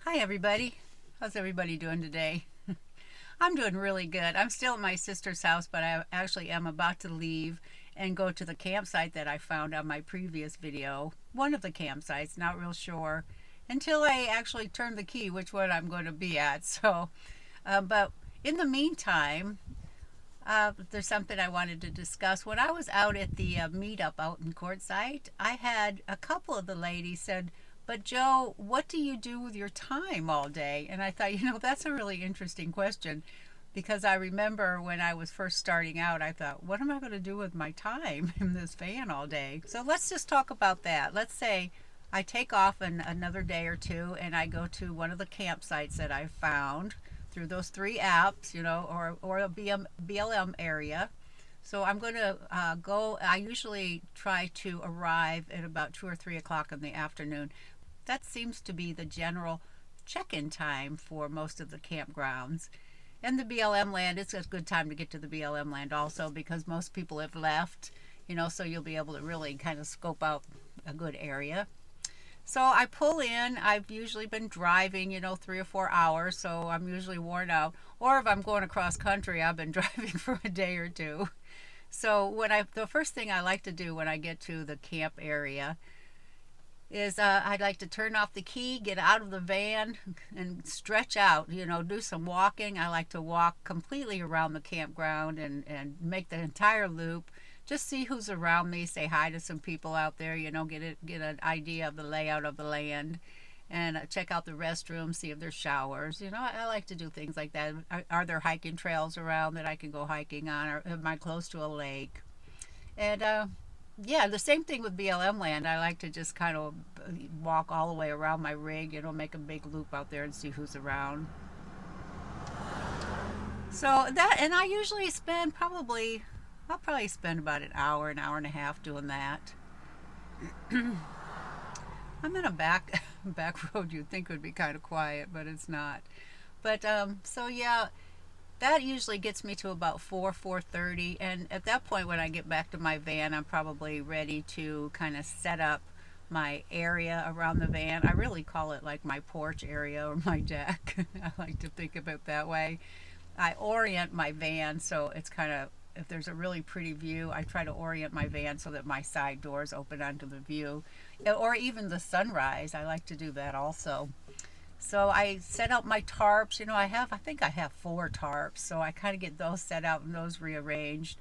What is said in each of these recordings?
Hi everybody. How's everybody doing today? I'm doing really good. I'm still at my sister's house, but I actually am about to leave and go to the campsite that I found on my previous video. One of the campsites, not real sure, until I actually turn the key which one I'm going to be at. But in the meantime, there's something I wanted to discuss. When I was out at the meetup out in Quartzsite, I had a couple of the ladies said, "But Joe, what do you do with your time all day?" And I thought, that's a really interesting question because I remember when I was first starting out, I thought, what am I going to do with my time in this van all day? So let's just talk about that. Let's say I take off another day or two and I go to one of the campsites that I found through those three apps, or a BLM area. So I'm going to go. I usually try to arrive at about 2 or 3 o'clock in the afternoon. That seems to be the general check-in time for most of the campgrounds. And the BLM land, it's a good time to get to the BLM land also because most people have left, so you'll be able to really kind of scope out a good area. So I pull in. I've usually been driving, 3 or 4 hours, so I'm usually worn out. Or if I'm going across country, I've been driving for a day or two. So the first thing I like to do when I get to the camp area is I'd like to turn off the key, get out of the van, and stretch out. Do some walking. I like to walk completely around the campground and make the entire loop. Just see who's around me, say hi to some people out there, get an idea of the layout of the land, and check out the restrooms, see if there's showers. I like to do things like that. Are there hiking trails around that I can go hiking on, or am I close to a lake? And yeah, the same thing with BLM land. I like to just kind of walk all the way around my rig, make a big loop out there and see who's around. So that, and I usually I'll probably spend about an hour and a half doing that. I'm in a back road you'd think would be kind of quiet, but it's not. But so yeah, that usually gets me to about 4:30, and at that point when I get back to my van, I'm probably ready to kind of set up my area around the van. I really call it like my porch area or my deck. I like to think of it that way. I orient my van so it's kind of, if there's a really pretty view, I try to orient my van so that my side doors open onto the view, or even the sunrise. I like to do that also. So I set up my tarps. I think I have 4 tarps, so I kind of get those set out and those rearranged.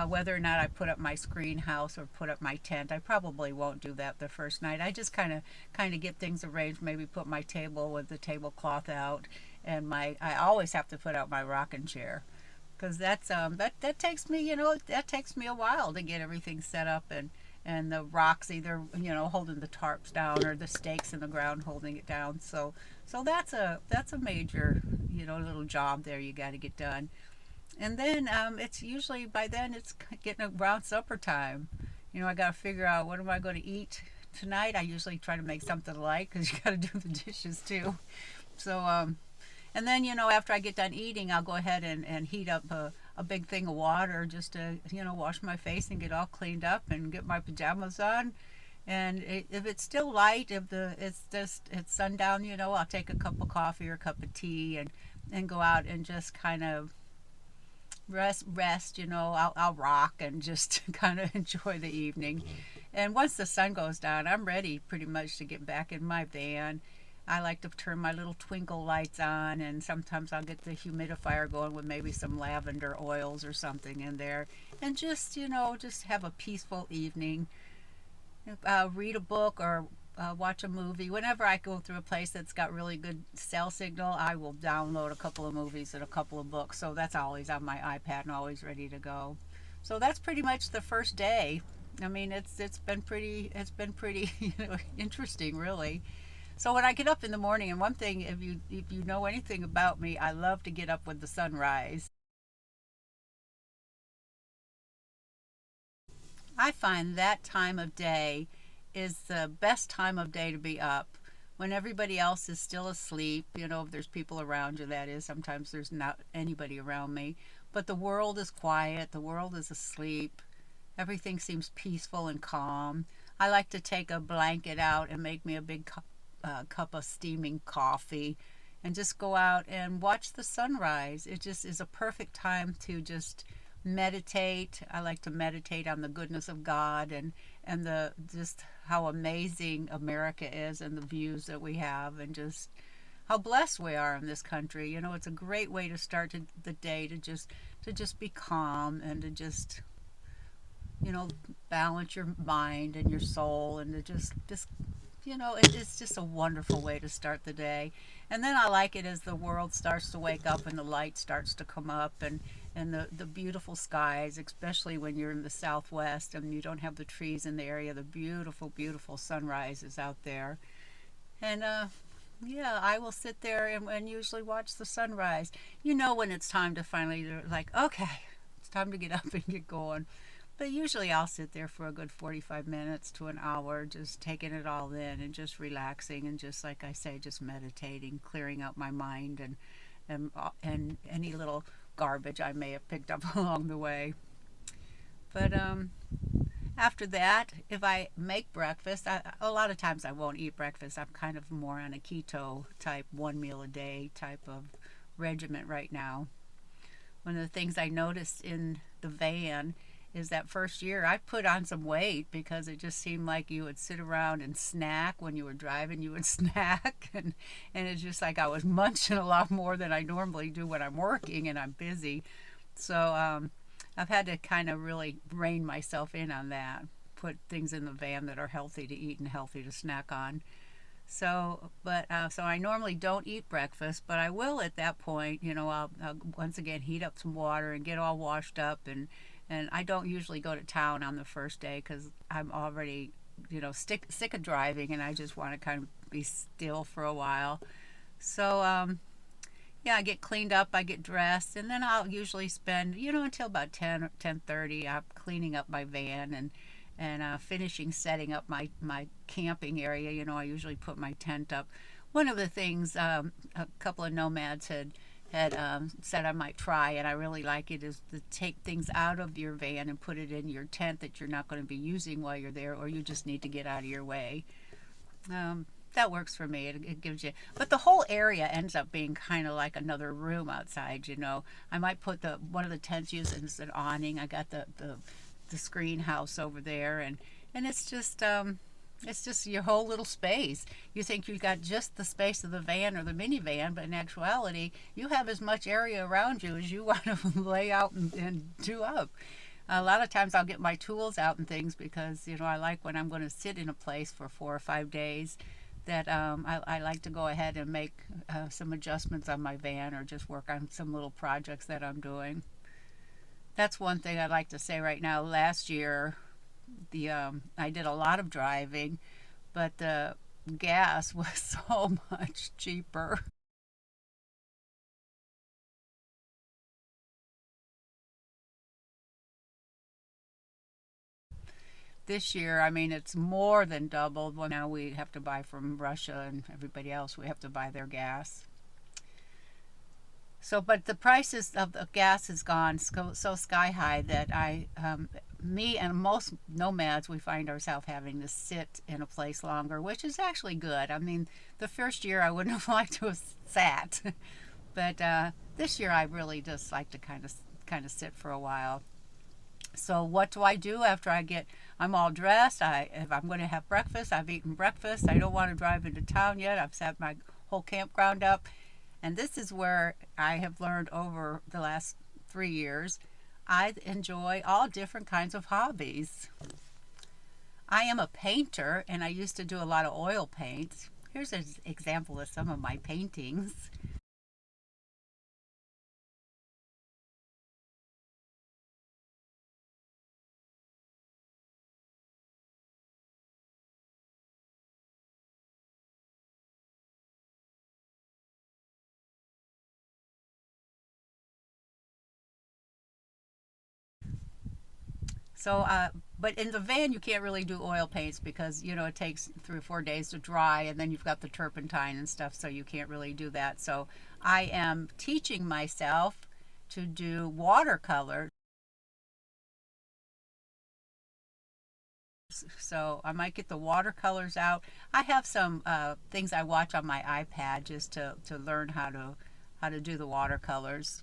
Whether or not I put up my screen house or put up my tent, I probably won't do that the first night. I just kind of get things arranged. Maybe put my table with the tablecloth out, and I always have to put out my rocking chair because that takes me that takes me a while to get everything set up, and the rocks either holding the tarps down or the stakes in the ground holding it down. So that's a major little job there you got to get done. And then it's usually by then it's getting around supper time. I got to figure out what am I going to eat tonight. I usually try to make something light because you got to do the dishes too. So and then after I get done eating, I'll go ahead and heat up a big thing of water just to wash my face and get all cleaned up and get my pajamas on. And if it's still light, if it's sundown, I'll take a cup of coffee or a cup of tea and go out and just kind of rest. I'll rock and just kind of enjoy the evening. And once the sun goes down, I'm ready pretty much to get back in my van. I like to turn my little twinkle lights on, and sometimes I'll get the humidifier going with maybe some lavender oils or something in there, and just have a peaceful evening. Read a book or watch a movie. Whenever I go through a place that's got really good cell signal, I will download a couple of movies and a couple of books. So that's always on my iPad and always ready to go. So that's pretty much the first day. I mean, it's been pretty interesting, really. So when I get up in the morning, and one thing, if you know anything about me, I love to get up with the sunrise. I find that time of day is the best time of day to be up when everybody else is still asleep. If there's people around you, that is. Sometimes there's not anybody around me, but the world is quiet, the world is asleep. Everything seems peaceful and calm. I like to take a blanket out and make me a big cup of steaming coffee and just go out and watch the sunrise. It just is a perfect time to just meditate. I like to meditate on the goodness of God and the just how amazing America is and the views that we have and just how blessed we are in this country. You know, it's a great way to start the day to just be calm and to just balance your mind and your soul and to just it's just a wonderful way to start the day. And then I like it as the world starts to wake up and the light starts to come up and the beautiful skies, especially when you're in the southwest and you don't have the trees in the area, the beautiful, beautiful sunrises out there. And yeah, I will sit there and usually watch the sunrise. You know when it's time to finally, like, okay, it's time to get up and get going. But usually I'll sit there for a good 45 minutes to an hour, just taking it all in and just relaxing and just like I say, just meditating, clearing out my mind and any little garbage I may have picked up along the way. But after that, if I make breakfast, a lot of times I won't eat breakfast. I'm kind of more on a keto type, one meal a day type of regiment right now. One of the things I noticed in the van is that first year I put on some weight because it just seemed like you would sit around and snack when you were driving. You would snack, and it's just like I was munching a lot more than I normally do when I'm working and I'm busy. So I've had to kind of really rein myself in on that. Put things in the van that are healthy to eat and healthy to snack on. So I normally don't eat breakfast, but I will at that point. I'll once again heat up some water and get all washed up, and I don't usually go to town on the first day because I'm already sick of driving, and I just want to kind of be still for a while. So yeah, I get cleaned up, I get dressed, and then I'll usually spend until about 10 or 10:30. I'm cleaning up my van and finishing setting up my camping area. I usually put my tent up. One of the things a couple of nomads had said I might try, and I really like it, is to take things out of your van and put it in your tent that you're not going to be using while you're there, or you just need to get out of your way. That works for me. It gives you, but the whole area ends up being kind of like another room outside. I might put the one of the tents using as an awning. I got the screen house over there, and it's just your whole little space. You think you got just the space of the van or the minivan, but in actuality, you have as much area around you as you want to lay out and do up. A lot of times I'll get my tools out and things because I like when I'm going to sit in a place for 4 or 5 days that I like to go ahead and make some adjustments on my van or just work on some little projects that I'm doing. That's one thing I'd like to say right now. Last year, the I did a lot of driving, but the gas was so much cheaper. This year, I mean, it's more than doubled. Well, now we have to buy from Russia and everybody else. We have to buy their gas. So, but the prices of the gas has gone so sky high that me and most nomads, we find ourselves having to sit in a place longer, which is actually good. I mean, the first year I wouldn't have liked to have sat, but this year I really just like to kind of sit for a while. So what do I do after I'm all dressed. If I'm going to have breakfast, I've eaten breakfast. I don't want to drive into town yet. I've set my whole campground up. And this is where I have learned over the last 3 years, I enjoy all different kinds of hobbies. I am a painter and I used to do a lot of oil paints. Here's an example of some of my paintings. So, but in the van, you can't really do oil paints because, it takes 3 or 4 days to dry and then you've got the turpentine and stuff, so you can't really do that. So, I am teaching myself to do watercolor. books. So I might get the watercolors out. I have some things I watch on my iPad just to learn how to do the watercolors.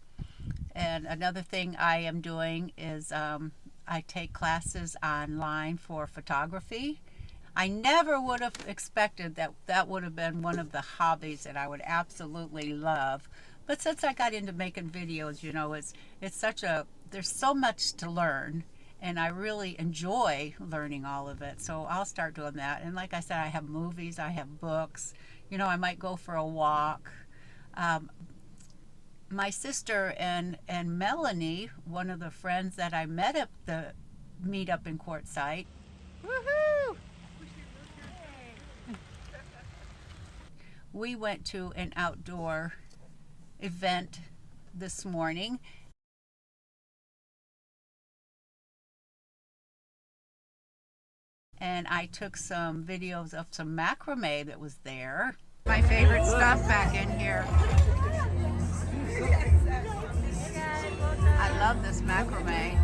And another thing I am doing is I take classes online for photography. I never would have expected that that would have been one of the hobbies that I would absolutely love. But since I got into making videos, it's such a there's so much to learn, and I really enjoy learning all of it. So I'll start doing that. And like I said, I have movies, I have books. I might go for a walk. Um, my sister and Melanie, one of the friends that I met at the meetup in Quartzsite, woohoo! We went to an outdoor event this morning, and I took some videos of some macrame that was there. My favorite stuff back in here. I love this macrame.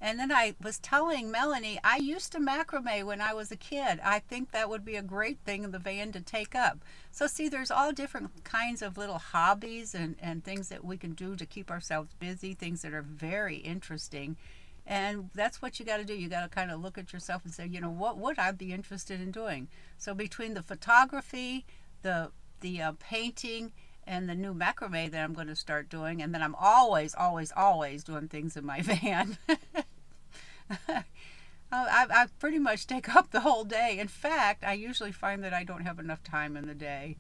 And then I was telling Melanie, I used to macrame when I was a kid. I think that would be a great thing in the van to take up. So see, there's all different kinds of little hobbies and things that we can do to keep ourselves busy, things that are very interesting. And that's what you got to do. You got to kind of look at yourself and say, what would I be interested in doing? So between the photography, the painting, and the new macrame that I'm going to start doing, and then I'm always, always, always doing things in my van. I pretty much take up the whole day. In fact, I usually find that I don't have enough time in the day.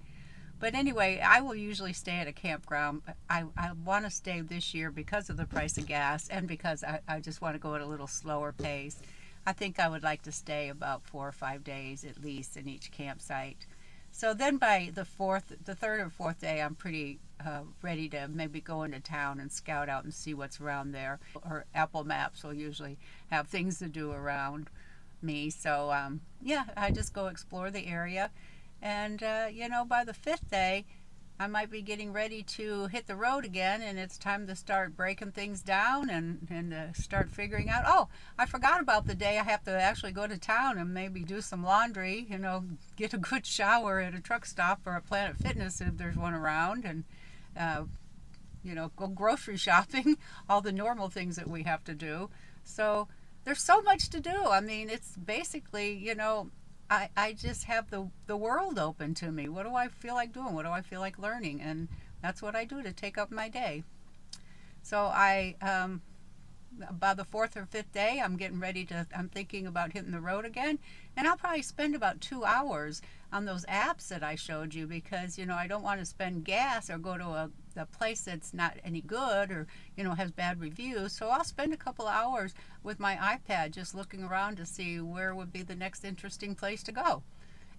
But anyway, I will usually stay at a campground. I want to stay this year because of the price of gas and because I just want to go at a little slower pace. I think I would like to stay about 4 or 5 days at least in each campsite. So then by the third or fourth day, I'm pretty ready to maybe go into town and scout out and see what's around there. Or Apple Maps will usually have things to do around me. So yeah, I just go explore the area. And by the fifth day, I might be getting ready to hit the road again, and it's time to start breaking things down and start figuring out, oh, I forgot about the day I have to actually go to town and maybe do some laundry, get a good shower at a truck stop or a Planet Fitness if there's one around, and, go grocery shopping, all the normal things that we have to do. So there's so much to do. I mean, it's basically, I just have the world open to me. What do I feel like doing? What do I feel like learning? And that's what I do to take up my day. So by the fourth or fifth day, I'm thinking about hitting the road again. And I'll probably spend about 2 hours on those apps that I showed you because, I don't want to spend gas or go to a place that's not any good or, has bad reviews. So I'll spend a couple hours with my iPad just looking around to see where would be the next interesting place to go.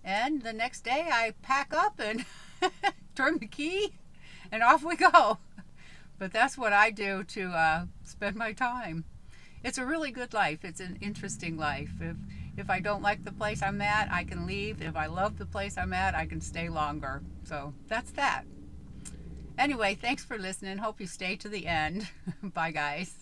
And the next day I pack up and turn the key and off we go. But that's what I do to spend my time. It's a really good life. It's an interesting life. If I don't like the place I'm at, I can leave. If I love the place I'm at, I can stay longer. So that's that. Anyway, thanks for listening. Hope you stay to the end. Bye, guys.